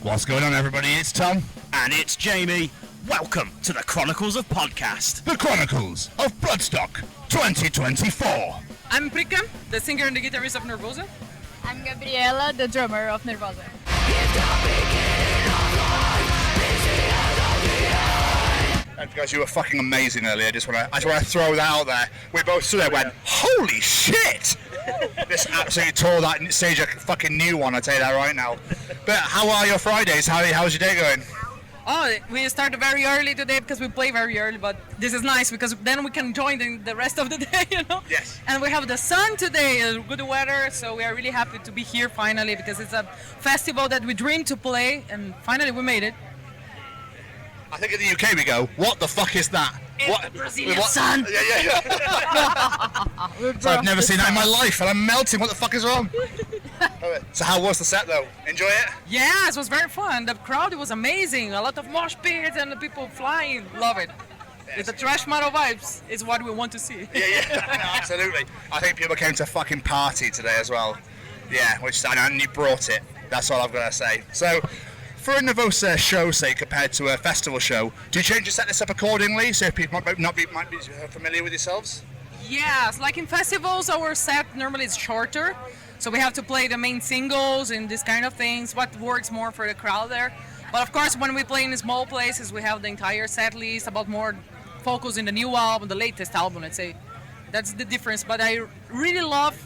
What's going on, everybody? It's Tom. And it's Jamie. Welcome to the Chronicles of Podcast. The Chronicles of Bloodstock 2024. I'm Prika, the singer and the guitarist of Nervosa. I'm Gabriela, the drummer of Nervosa. And guys, you were fucking amazing earlier. I just want to throw that out there. We both stood there and went, holy shit! This absolutely tore that stage a fucking new one, I tell you that right now. But how are your Fridays? How's your day going? Oh, we started very early today because we play very early, but this is nice because then we can join the rest of the day, you know? Yes. And we have the sun today, good weather, so we are really happy to be here finally because it's a festival that we dreamed to play, and finally we made it. I think in the UK we go, what the fuck is that? It's the Brazilian sun! Yeah. So I've never seen that in my life, and I'm melting. What the fuck is wrong? So how was the set, though? Enjoy it? Yeah, it was very fun. The crowd was amazing. A lot of mosh pits and the people flying. Love it. It's the thrash metal vibes. It's what we want to see. Yeah. No, absolutely. I think people came to fucking party today as well. Yeah, and you brought it. That's all I've got to say. So, for a Nervosa show, say, compared to a festival show, do you change your set list up accordingly so people might be familiar with yourselves? Yes, like in festivals, our set normally is shorter. So we have to play the main singles and this kind of things, what works more for the crowd there. But of course, when we play in small places, we have the entire set list about more focus in the new album, the latest album, let's say. That's the difference. But I really love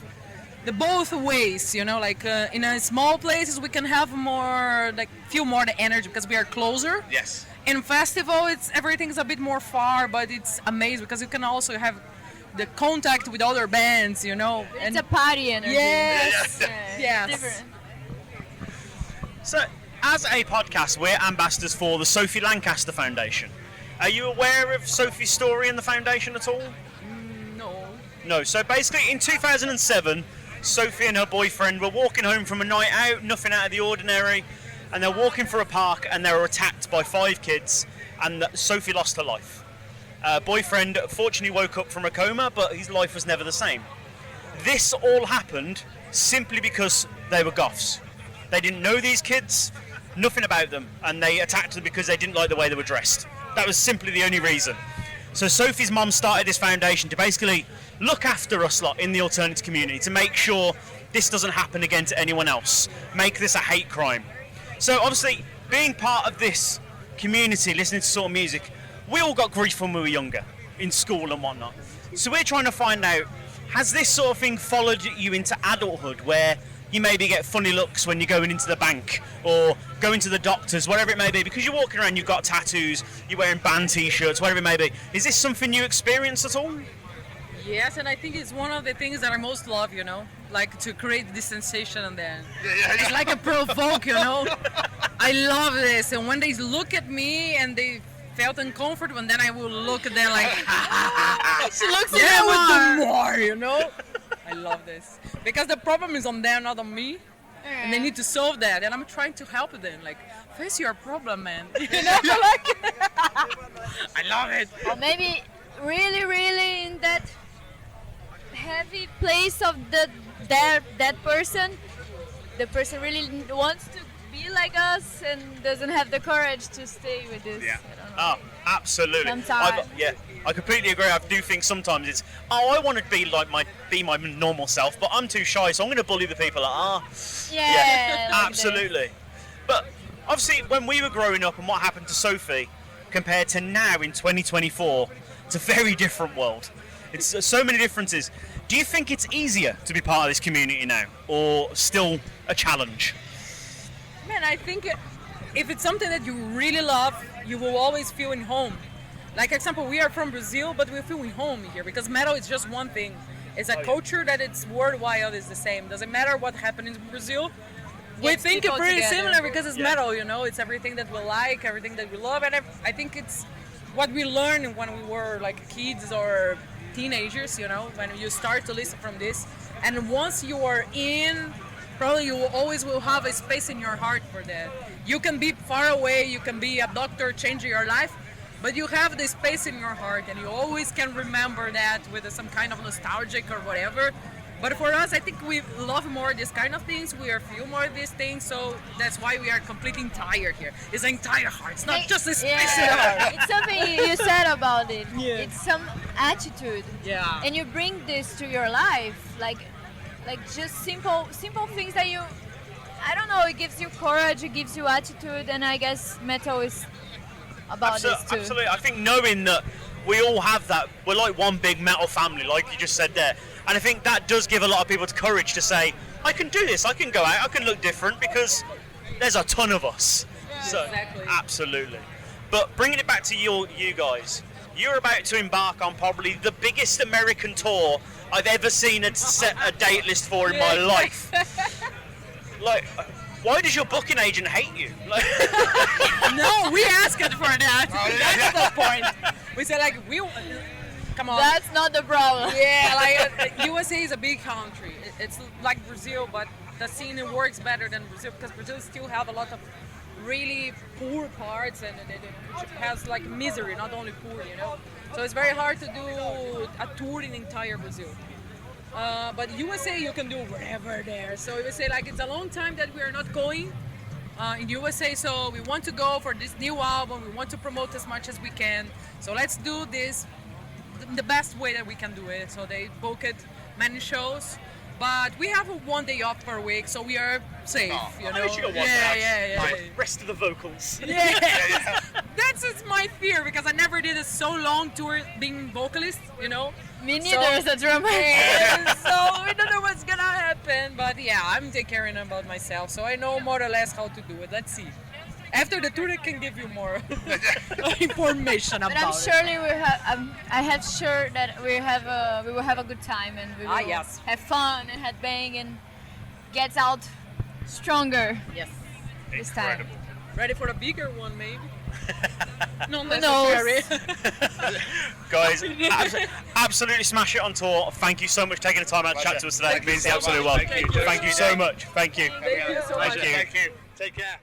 the both ways, you know, like in a small places, we can have more, like feel more the energy because we are closer. Yes. In festival, everything's a bit more far, but it's amazing because you can also have the contact with other bands, you know. It's a party energy. Yes. Yes. Different. So, as a podcast, we're ambassadors for the Sophie Lancaster Foundation. Are you aware of Sophie's story and the foundation at all? No. So basically, in 2007, Sophie and her boyfriend were walking home from a night out, nothing out of the ordinary, and they're walking through a park and they were attacked by 5 kids, and Sophie lost her life. Boyfriend fortunately woke up from a coma, but his life was never the same. This all happened simply because they were goths. They didn't know these kids, nothing about them, and they attacked them because they didn't like the way they were dressed. That was simply the only reason. So Sophie's mum started this foundation to basically look after us lot in the alternative community, to make sure this doesn't happen again to anyone else, make this a hate crime. So obviously, being part of this community, listening to sort of music, we all got grief when we were younger, in school and whatnot. So we're trying to find out, has this sort of thing followed you into adulthood, where you maybe get funny looks when you're going into the bank, or going to the doctors, whatever it may be, because you're walking around, you've got tattoos, you're wearing band t-shirts, whatever it may be. Is this something you experience at all? Yes, and I think it's one of the things that I most love, you know, like to create this sensation and then it's like a provoke, you know. I love this, and when they look at me and they felt uncomfortable, and then I will look at them like, She looks yeah, even with more. the more, you know. I love this because the problem is on them, not on me, and they need to solve that, and I'm trying to help them. Like, face your problem, man. You know, like, I love it. Or maybe really in that heavy place of that person, the person really wants to be like us and doesn't have the courage to stay with this. Yeah. I don't know. Oh, absolutely. Sometimes. I completely agree. I do think sometimes it's, I want to be my normal self, but I'm too shy, so I'm going to bully the people that are. Yeah, like absolutely. But obviously, when we were growing up and what happened to Sophie, compared to now in 2024, it's a very different world. It's so many differences. Do you think it's easier to be part of this community now, or still a challenge? Man, I think if it's something that you really love, you will always feel in home. Like, example, we are from Brazil, but we feel in home here because metal is just one thing. It's a culture that it's worldwide is the same. Doesn't matter what happened in Brazil. We Gets think it's people pretty together. similar because it's metal, you know. It's everything that we like, everything that we love, and I think it's what we learned when we were like kids or teenagers, you know, when you start to listen from this. And once you are in, probably you always will have a space in your heart for that. You can be far away, you can be a doctor changing your life, but you have this space in your heart and you always can remember that with some kind of nostalgic or whatever. But for us, I think we love more this kind of things. We are feel more these things, so that's why we are completely entire here. It's an entire heart. It's not just a space in the heart. It's something you said about it. Yeah. It's some attitude. Yeah. And you bring this to your life, like just simple things that you, I don't know, it gives you courage, it gives you attitude, and I guess metal is about this too. Absolutely. I think knowing that we all have that, we're like one big metal family, like you just said there. And I think that does give a lot of people the courage to say, I can do this, I can go out, I can look different, because there's a ton of us. Yeah, So, exactly. absolutely. But bringing it back to you guys, you're about to embark on probably the biggest American tour I've ever seen and set a date list for in my life. Like, why does your booking agent hate you? Like, No, we asked for that. That's the point. We said like come on. That's not the problem. Yeah, like USA is a big country. It's like Brazil, but the scene works better than Brazil because Brazil still have a lot of really poor parts and which has like misery, not only poor, you know. So it's very hard to do a tour in entire Brazil. But USA you can do wherever there. So we say like it's a long time that we are not going in USA. So we want to go for this new album. We want to promote as much as we can. So let's do this the best way that we can do it. So they booked many shows, but we have a 1 day off per week, so we are safe. You know? At least you got one yeah, day. yeah. Like, rest of the vocals. Yeah. That's just my fear because I never did a so long tour being vocalist, you know. Me neither as a drummer. Yeah, so we don't know what's gonna happen, but yeah, I'm taking care about myself, so I know more or less how to do it. Let's see. After the tour, I can give you more information about But I'm it. surely I have sure that we will have a good time and we will yes. have fun and headbang and get out stronger Yes. this time. Ready for a bigger one, maybe? Not Who knows? necessary. Guys, absolutely smash it on tour. Thank you so much for taking the time out to chat to us today. It means the absolute world. Thank you. Thank you so much. Thank you. Thank you so much. Thank you. Thank you. Take care.